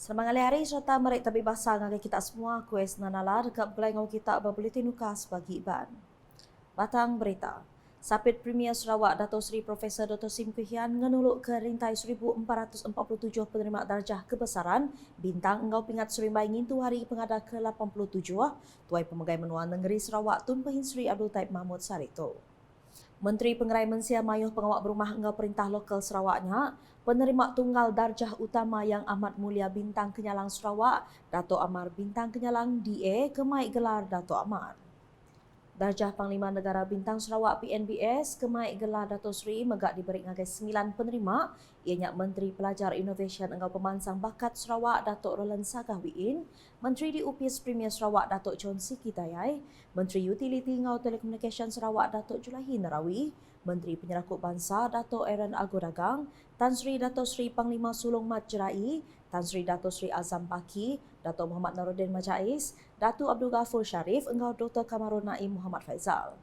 Selamat hari serta mereka bebas ngagai kita semua kues nanala dekat belengau kita berbuletin ukas bagi iban. Batang berita. Sapit Premier Sarawak Dato' Seri Profesor Dr. Sim Kuhian ngenuluk ke rintai 1,447 penerima darjah kebesaran bintang engau pingat Serimbai ngintu hari pengada ke-87 Tuai Pemegai Menua Negeri Sarawak Tun Pehin Seri Abdul Taib Mahmud Sarito. Menteri Pengerai Mensia Mayuh Pengawak Berumah Engau Perintah Lokal Sarawaknya, penerima tunggal darjah utama yang amat mulia Bintang Kenyalang Sarawak, Dato' Amar Bintang Kenyalang DA kemai gelar Dato' Amar. Darjah Panglima Negara Bintang Sarawak PNBS kemai gelar Dato' Seri megak diberi ngagai 9 penerima, ianya Menteri Pelajar Innovation Engau Pemansang Bakat Sarawak Dato' Roland Sagahwiin, Menteri DUPS Premier Sarawak Dato' John Siki Dayai, Menteri Utility Engau Telekomunikasi Sarawak Dato' Julaihi Narawi, Menteri Penyerakut Bangsa Dato' Aaron Agodagang, Tan Sri Dato' Sri Panglima Sulong Mat Jerai, Tan Sri Dato' Sri Azam Paki, Dato' Muhammad Naruddin Majais, Dato' Abdul Ghafur Sharif, Engau Dr. Kamarul Naim Muhammad Faizal.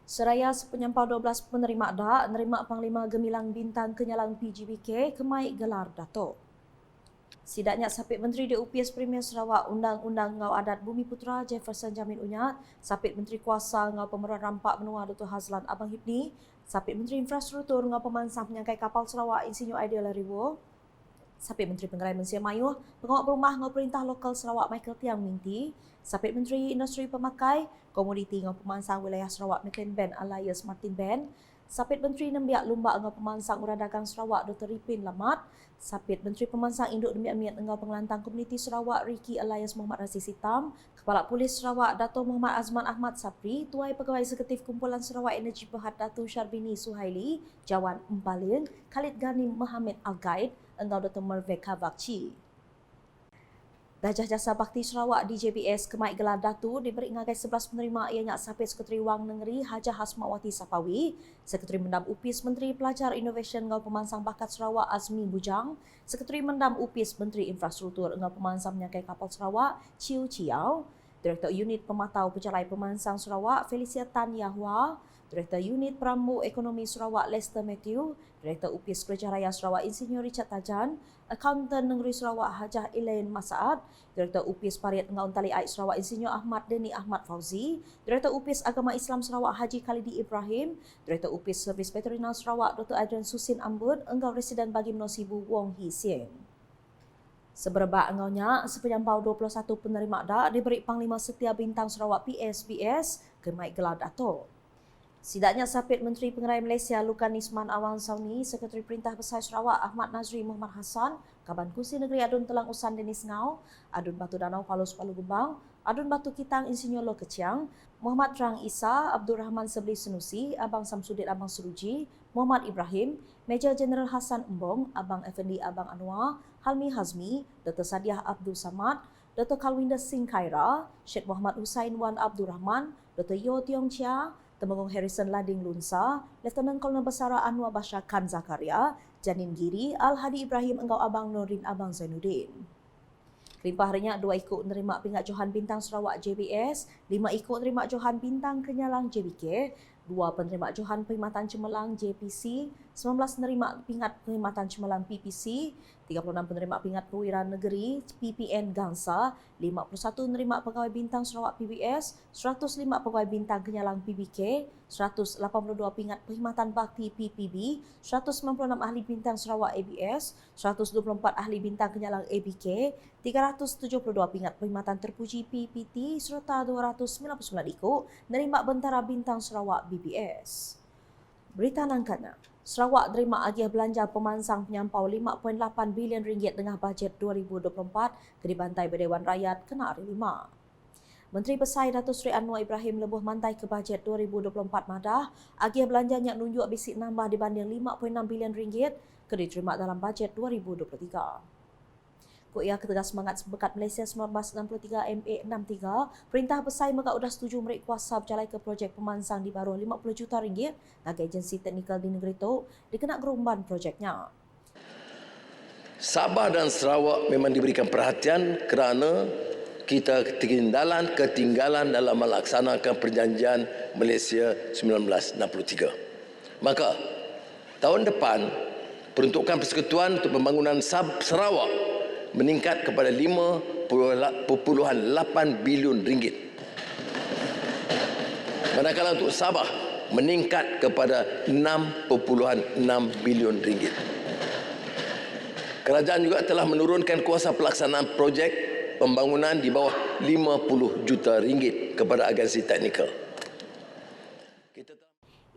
Seraya sepenyampau 12 penerima dah, nerima Panglima Gemilang Bintang Kenyalang PGBK kemai gelar Dato'. Sidaknya Sapit Menteri DUPS Premier Sarawak Undang-Undang Ngau Adat Bumi Putra Jefferson Jamin Unyat, Sapit Menteri Kuasa Ngau Pemeruan Rampak Menua Dr. Hazlan Abang Hibni, Sapit Menteri Infrastruktur Ngau Pemansang Penyangkai Kapal Sarawak Insinyur Aidil Lariwo, Sapit Menteri Pengerai Mensia Mayuh, Pengawak Berumah Ngau Perintah Lokal Sarawak Michael Tiang Minti, Sapit Menteri Industri Pemakai, Komoditi Ngau Pemansang Wilayah Sarawak McLean Ben alias Martin Ben, Sapit Menteri Nembiak Lumba Engau Pemansang Urang Dagang Sarawak Dr. Ripin Lamat, Sapit Menteri Pemansang Induk Demi Amiat Engau Pengelantang Komuniti Sarawak Ricky alias Muhammad Raziz Hitam, Kepala Polis Sarawak Dato' Muhammad Azman Ahmad Sapri, Tuai Pegawai Eksekutif Kumpulan Sarawak Energi Berhad Dato' Syarbini Suhaili, Jawan Mbalin, Khalid Ghani Mohamed Al-Gaid, Engau Dr. Merveka Bakci. Darjah Jasa Bakti Sarawak DJBS kemai gelar Datu diberi ngagai 11 penerima ianya Sapit Sekretari Wang Negeri Hajah Hasmawati Sapawi, Sekretari Mendam UPIS Menteri Pelajar Innovation Engau Pemansang Bakat Sarawak Azmi Bujang, Sekretari Mendam UPIS Menteri Infrastruktur Engau Pemansang Penyangkai Kapal Sarawak Chiu Chiao, Direktur Unit Pematau Pejalai Pemansang Sarawak Felicia Tan Yahua, Direktur Unit Peramu Ekonomi Sarawak Lester Matthew, Direktur UPIS Kerja Raya Sarawak Insinyur Richard Tajan, Akauntan Negeri Sarawak Hajah Elaine Masaad, Direktur UPIS Pariat Engau Tali Aid Sarawak Insinyur Ahmad Deni Ahmad Fauzi, Direktur UPIS Agama Islam Sarawak Haji Khalidi Ibrahim, Direktur UPIS Servis Veterinar Sarawak Dr. Adrian Susin Ambud, Engau Residen Bagi Menosibu Wong Hee Sien. Seberebak engaunya, sepenyampau 21 penerima dah diberi Panglima Setia Bintang Sarawak PSBS kemai gelar Dato'. Sidaknya Sapit Menteri Pengerai Malaysia Lukan Nisman Awang Sauni, Sekretari Perintah Besar Sarawak Ahmad Nazri Muhammad Hassan, Kaban Kunsi Negeri Adun Telang Usan Denis Ngau, Adun Batu Danau Palus Palu Gumbang, Adun Batu Kitang Insinyur Lo Keciang, Muhammad Trang Isa, Abdul Rahman Sebli Senusi, Abang Samsudin Abang Suruji, Muhammad Ibrahim, Major Jeneral Hassan Embong, Abang Effendi Abang Anwar, Halmi Hazmi, Dr. Sadiah Abdul Samad, Dr. Kalwinda Singh Khaira, Syed Muhammad Hussain Wan Abdul Rahman, Dr. Yo Tiong Chia, Temenggung Harrison Lading Lunsa, Lieutenant Kolonel Besara Anwar Bashar Khan Zakaria, Janin Giri, Al-Hadi Ibrahim Engau Abang Norin Abang Zainuddin. Kelimpah harinya 2 ikut nerima pingat Johan Bintang Sarawak JBS, 5 ikut nerima Johan Bintang Kenyalang JBK, 2 penerima Johan Perkhidmatan Cemerlang JPC, 19 nerima pingat Perkhidmatan Cemerlang PPC, 36 penerima pingat Perwira Negeri PPN Gangsa, 51 nerima Pegawai Bintang Sarawak PBS, 105 Pegawai Bintang Kenyalang PBK, 182 pingat Perkhidmatan Bakti PPB, 196 Ahli Bintang Sarawak ABS, 124 Ahli Bintang Kenyalang ABK, 372 pingat Perkhidmatan Terpuji PPT serta 299 ikut nerima Bentara Bintang Sarawak BBS. Berita nangkana. Sarawak terima agiah belanja pemansang penyampau 5.8 bilion ringgit dengan bajet 2024 ke dibantai Berdewan Rakyat kena hari 5. Menteri Besar Dato' Sri Anwar Ibrahim lebuh mantai ke bajet 2024 madah, agiah belanjanya nunjuk bisik nambah dibanding 5.6 bilion ringgit ke diterima dalam bajet 2023. Ia ketegas semangat Bekat Malaysia 1963 MA63, Perintah Besar Megak udah setuju merik kuasa berjalai ke projek pemansang di baru 50 juta ringgit bagi agensi teknikal di negeri itu dikena gerumban projeknya. Sabah dan Sarawak memang diberikan perhatian kerana kita ketinggalan dalam melaksanakan perjanjian Malaysia 1963. Maka tahun depan peruntukan persekutuan untuk pembangunan Sarawak meningkat kepada 5.8 bilion ringgit. Manakala untuk Sabah meningkat kepada 6.6 bilion ringgit. Kerajaan juga telah menurunkan kuasa pelaksanaan projek pembangunan di bawah 50 juta ringgit kepada agensi teknikal.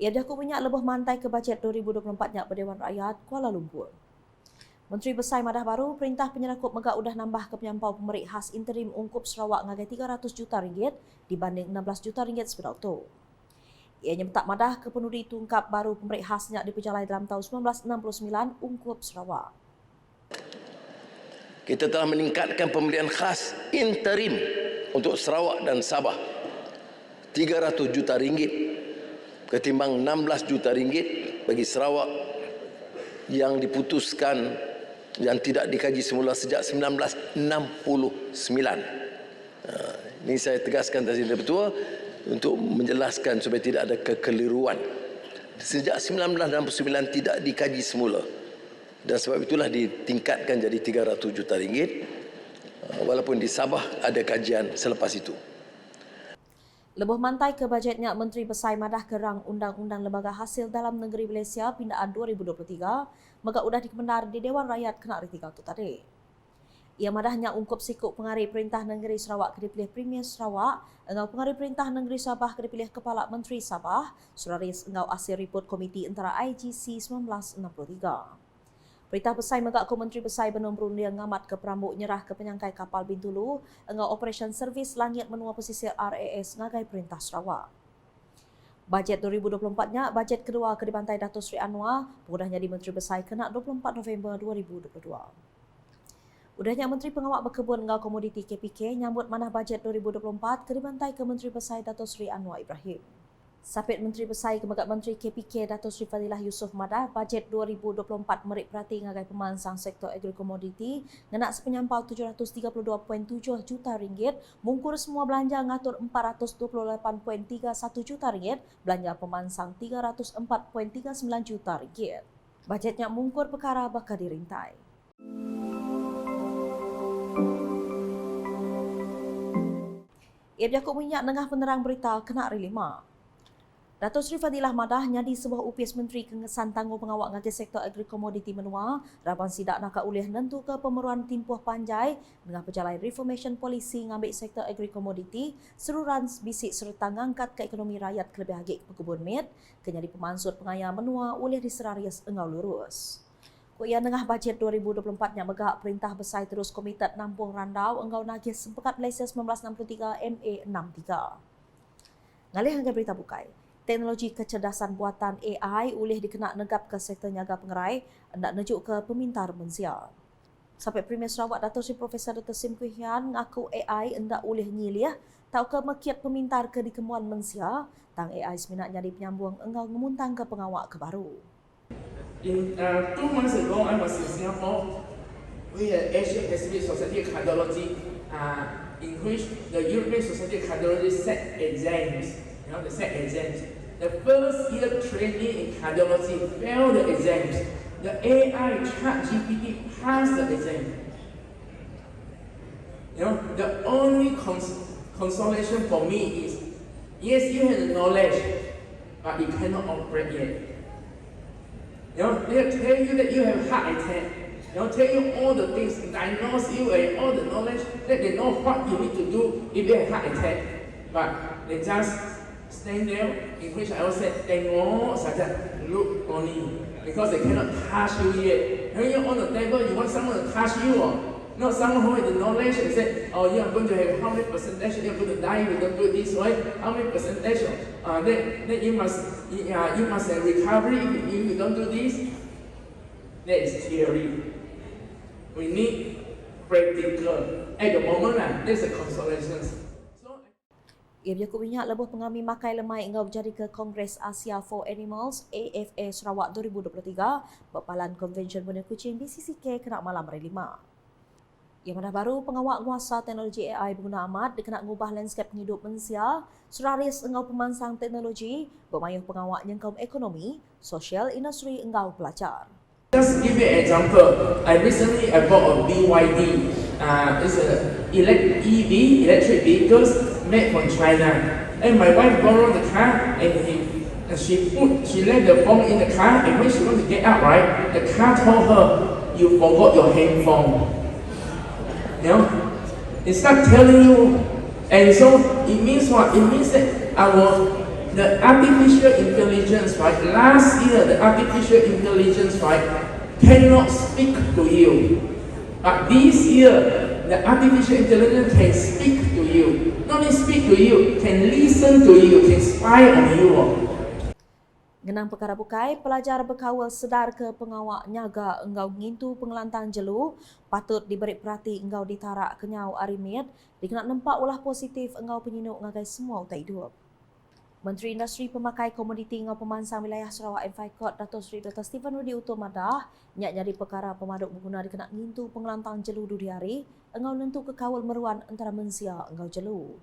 Ia dah minyak lebih mantai ke bajet 2024-nya Berdewan Rakyat Kuala Lumpur. Menteri Besar Madah Baru perintah penyerakup megak udah nambah ke penyampau pemerik khas interim Ungkup Sarawak ngagai 300 juta ringgit dibanding 16 juta ringgit sepeda Oktober. Ianya mentak madah ke penuri tungkap baru pemerik khasnya diperjalai dalam tahun 1969 Ungkup Sarawak. Kita telah meningkatkan pemberian khas interim untuk Sarawak dan Sabah 300 juta ringgit ketimbang 16 juta ringgit bagi Sarawak yang diputuskan yang tidak dikaji semula sejak 1969. Ini saya tegaskan tadi Ketua untuk menjelaskan supaya tidak ada kekeliruan. Sejak 1969 tidak dikaji semula. Dan sebab itulah ditingkatkan jadi 300 juta ringgit. Walaupun di Sabah ada kajian selepas itu. Lebih mantai ke bajetnya Menteri Besar Madah Kerang Undang-Undang Lembaga Hasil Dalam Negeri Malaysia pindaan 2023 megak udah dikemendar di Dewan Rakyat kena ritikal tu tadi. Ia madahnya ungkup sikuk pengarih Perintah Negeri Sarawak ke dipilih Premier Sarawak, engau pengarih Perintah Negeri Sabah ke dipilih Kepala Menteri Sabah, suraris engau hasil report komiti antara IGC 1963. Perintah Besar megak ke Menteri Besar Benum Berundian ngamat ke Perambuk nyerah ke penyangkai kapal Bintulu engau Operation Servis Langit Menua Pesisir RAS ngagai Perintah Sarawak. Bajet 2024-nya, bajet kedua ke dibantai Datuk Seri Anwar, pengudahnya di Menteri Besar kena 24 November 2022. Udahnya Menteri Pengawal Berkebun engau Komoditi KPK nyambut manah bajet 2024 ke dibantai ke Menteri Besar Datuk Seri Anwar Ibrahim. Sapit Menteri Besar Kemegat Menteri KPK Datuk Seri Fadilah Yusof Madah, bajet 2024 merik perhati ngagai pemansang sektor agri-komoditi ngenak sepenyampau 732.7 juta ringgit, mungkur semua belanja ngatur 428.31 juta ringgit, belanja pemansang 304.39 juta ringgit. Bajetnya mungkur perkara bakal dirintai. Ia berjakut minyak nengah penerang berita kena rilima. Datuk Seri Fadilah Madah nyadi sebuah upis Menteri Kengesan Tangguh Pengawal ngagai sektor agri-komoditi menua, raban sidak nak ulih nentu ke pemeruan timpuh panjai dengan berjalan reformation polisi ngambil sektor agri-komoditi, seruran bisik serta ngangkat ke ekonomi rakyat kelebih hagik pekebun mit, kenyadi pemansut pengaya menua ulih diseraris engau lurus. Kuian nengah bajet 2024-nya megak Perintah Besar terus komited nampung randau engau nagih Sempekat Malaysia 1963 MA63. Ngalih hingga berita bukai. Teknologi kecerdasan buatan AI ulih dikenak negap ke sektor niaga pengerai hendak nejuk ke pemintar mensia. Sampai Premier Sarawak Datuk Seri Profesor Dr. Sim Kui Hian ngaku AI hendak ulih nyilih tau ke mekiat pemintar ke dikemuan mensia tang AI seminatnya di penyambung engau ngemuntang ke pengawak ke baru. In 2 months ago, I was in Singapore. We had Asia Pacific Society of Cardiology, in which the European Society of Cardiology set exams. They set exams. The first year training in cardiology failed the exams. The AI ChatGPT passed the exam. The only consolation for me is, yes, you have the knowledge, but you cannot operate yet. They'll tell you that you have heart attack. They'll tell you all the things, diagnose you and all the knowledge that they know what you need to do if you have heart attack. But they just stand there, in which I always said, tengok saja, look only, because they cannot touch you yet. When you're on the table, you want someone to touch you, not someone who has the knowledge and say, oh, you are going to have how many percentage, you're going to die if you don't do this, right? How many percentage? Then you must have recovery if you don't do this. That is theory. We need practical. At the moment, that's a consolation. Ia berjakut minyak lebuh pengami makai lemai engau berjadi ke Kongres Asia for Animals AFA Sarawak 2023 berpalan Konvensyen Benda Kucing BCCK kena malam hari 5. Ia mana baru pengawal nguasa teknologi AI berguna amat dikena ngubah landscape hidup manusia, suraris engau pemansang teknologi, bermayuh pengawal nyengkaum ekonomi, sosial industri engau pelajar. Just give you an example. I bought a BYD. It's a electric vehicles made from China. And my wife borrowed the car, and she left the phone in the car. And when she wants to get out, right, the car told her, "You forgot your handphone." You know, it starts telling you, and so it means what? It means that the artificial intelligence, right? Last year, the artificial intelligence, right, cannot speak to you. But this year, the artificial intelligence can speak to you. Not only speak to you, can listen to you, can spy on you. Genang perkara bukai, pelajar berkawal sedar ke pengawak nyaga engau ngintu pengelantang jelu patut diberi perhati engau ditarak kenyau arimit dikena nampak ulah positif engau penyinuk ngagai semua utai hidup. Menteri Industri Pemakai Komoditi engau Pemansang Wilayah Sarawak Enfaikot Dato' Sri Dr. Stephen Rudi Utomadah nyak jadi perkara pemaduk berguna dikena ngintu pengelantang jelu duri hari engau nentu kekawal meruan antara mensia engau jelu.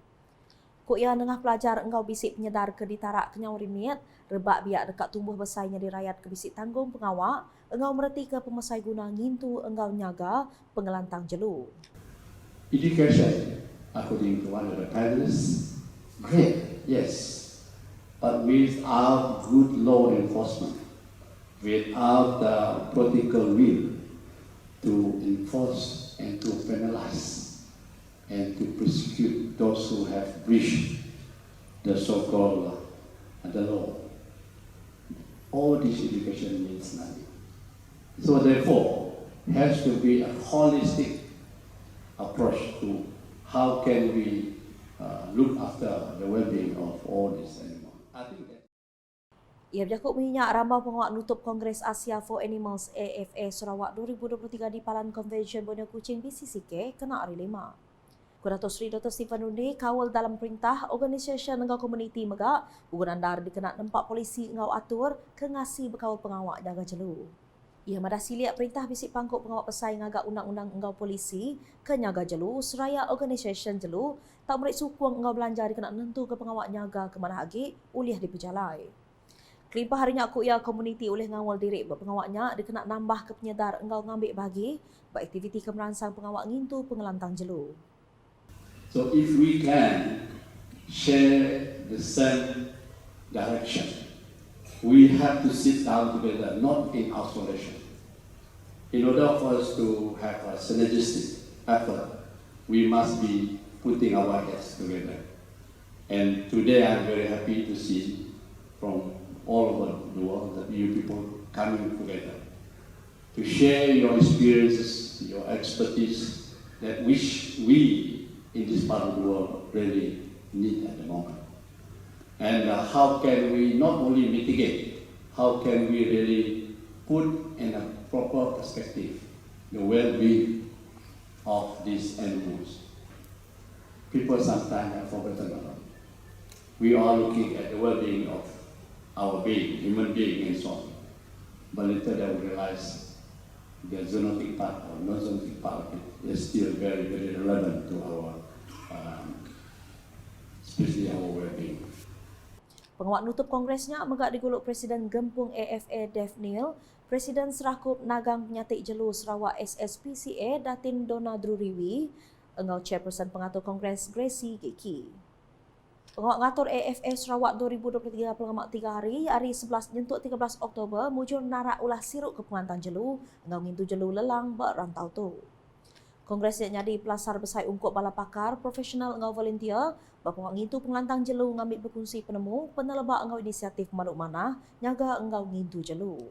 Kuk ia nengah pelajar engau bisik penyedar ke ditarak kenyau rimit, rebak biak dekat tumbuh besarnya di rakyat ke bisik tanggung pengawak, engau mereti ke pemasai guna ngintu engau nyaga pengelantang jelu. Education, according to one of the panelists, great, yes. But without good law enforcement, without the political will to enforce and to penalize and to prosecute those who have breached the so-called the law, all this education means nothing. So therefore, has to be a holistic approach to how can we look after the well-being of all these animals. I think that Ia berjakut minyak rambau pengawak nutup Kongres Asia for Animals AFA Sarawak 2023 di Palan Convention Borneo Kuching BCCK kena hari 5. Dato' Sri Dr. Stephen Rudi kawal dalam perintah organisasi engau komuniti megak gugunan dar dikena nampak polisi engau atur ke ngasi berkawal pengawak jaga jelu. Ia madah siliak perintah bisik pangkuk pengawak pesaing agak undang-undang engau polisi ke nyaga jelu seraya organisasi jelu tak merik sukuang engau belanja dikena nentu ke pengawak nyaga ke mana lagi uliah dipejalai. Kelimpah harinya aku ia komuniti oleh ngawal diri berpengawaknya dikena nambah ke penyedar engau ngambil bagi beraktiviti ke merangsang pengawak ngintu pengelantang jelu. so if we can share the same direction, we have to sit down together, not in isolation. In order for us to have a synergistic effort, we must be putting our heads together. And today I'm very happy to see from all over the world that you people coming together to share your experiences, your expertise, that which we in this part of the world really need at the moment. And how can we not only mitigate, how can we really put in a proper perspective the well-being of these animals. People sometimes have forgotten about it. We are looking at the well-being of our being, human being and so on. But later they will realize the zoonotic part or non-zoonotic part of it is still very, very relevant to our, especially our well-being. Pengawak nutup kongresnya megak diguluk Presiden Gempung AFA Dev Neil, Presiden Serakup Nagang Penyatik Jelu Sarawak SSPCA Datin Dona Druriwi, engau Chairperson Pengatur Kongres Gracie Geki. Pengawak ngatur AFA Sarawak 2023 pengamak 3 hari 11 nyentuk 13 Oktober mujur narak ulah siruk ke pengantan jelu, engau ngintu jelu lelang berantau tu. Kongres yang jadi pelasar besar ungkup bala pakar, profesional engau volunteer, bapengawak ngintu pengelantang jelu ngambil berkongsi penemu, penelebak engau inisiatif manuk manah, nyaga engau ngintu jelu.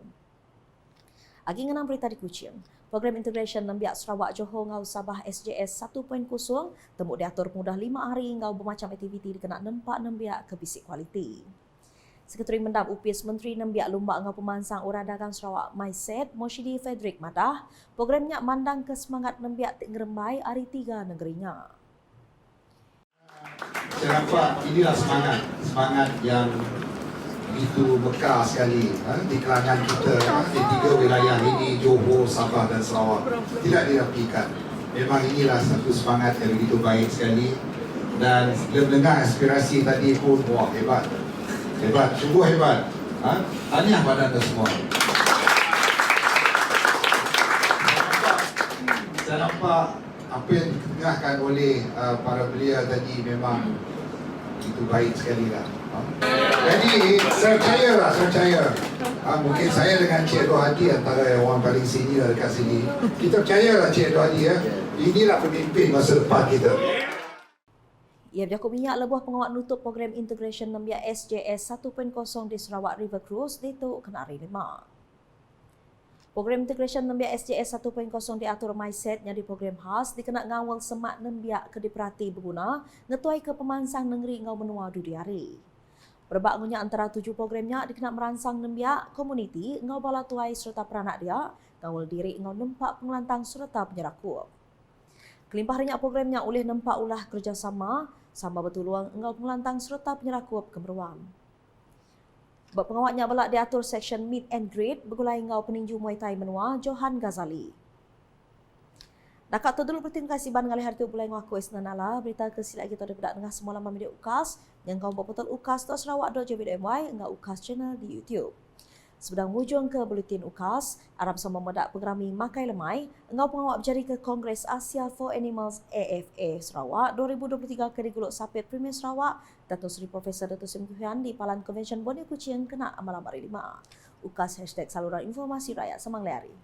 Agi ngenang berita di Kuching. Program Integration Lembiak Sarawak Johor ngau Sabah SJS 1.0 temuk diatur mudah 5 hari ngau bermacam aktiviti dikena nempak nembiak ke bisik kualiti. Sekretari Mendap UPIS Menteri Nembiak Lumbak ngau Pemansang Urang Dagang Sarawak Maiset Moshidi Frederick madah programnya mandang ke semangat nembiak Tik Ngerembai hari 3 negerinya. Saya rasa inilah semangat yang begitu bekal sekali di kalangan kita di 3 wilayah ini, Johor, Sabah dan Sarawak. Tidak dirapikan. Memang inilah satu semangat yang begitu baik sekali. Dan bila mendengar aspirasi tadi pun, wah hebat. Hebat, sungguh hebat. Tahniah pada anda semua. Saya nampak apa yang ditengahkan oleh para belia tadi memang itu baik sekali lah. Jadi saya percaya. Mungkin saya dengan Cik Dor Hadi antara orang paling senior dekat sini. Kita percayalah Cik Dor Hadi ya. Inilah pemimpin masa depan kita. Ia berjakut minyak lebuh pengawal nutup program Integration Nembia SJS 1.0 di Sarawak River Cruise di Tok Kenari 5. Program Integration Nembia SJS 1.0 diatur MySet yang di program khas dikenak ngawal semak nembia ke diperhati berguna ngetuai ke pemansang negeri ngau menua dudi hari. Berbak ngunya antara 7 programnya dikenak merangsang nembia komuniti ngau bala tuai serta peranak dia ngawal diri ngau nempak pengelantang serta penyerakup. Kelimpah renyak programnya oleh nempak ulah kerjasama sama bertuluang ngau pengelantang serta penyerakup kemeruan. Pengawatnya belak diatur section meet and greet bergulai ngau peninju Muay Thai menua Johan Ghazali. Dakat tu dulu berterima kasih ban ngalih hartu bulai ngaku esnanala berita kesilap kita dekat dengan semua laman media UKAS yang kau betul ukas.sarawak.jv.my ngau UKAS channel di YouTube. Sebelum mujung ke buletin UKAS, Arab sama medak pengerami Makai Lemai, engau pengawat berjari ke Kongres Asia for Animals AFA Sarawak 2023 ke diguluk Sapit Premier Sarawak, Datuk Seri Profesor Dato' Sim Kuhian di Palan Konvensyen Borneo Kuching kena amalan hari 5. UKAS #saluran informasi rakyat Semang Leari.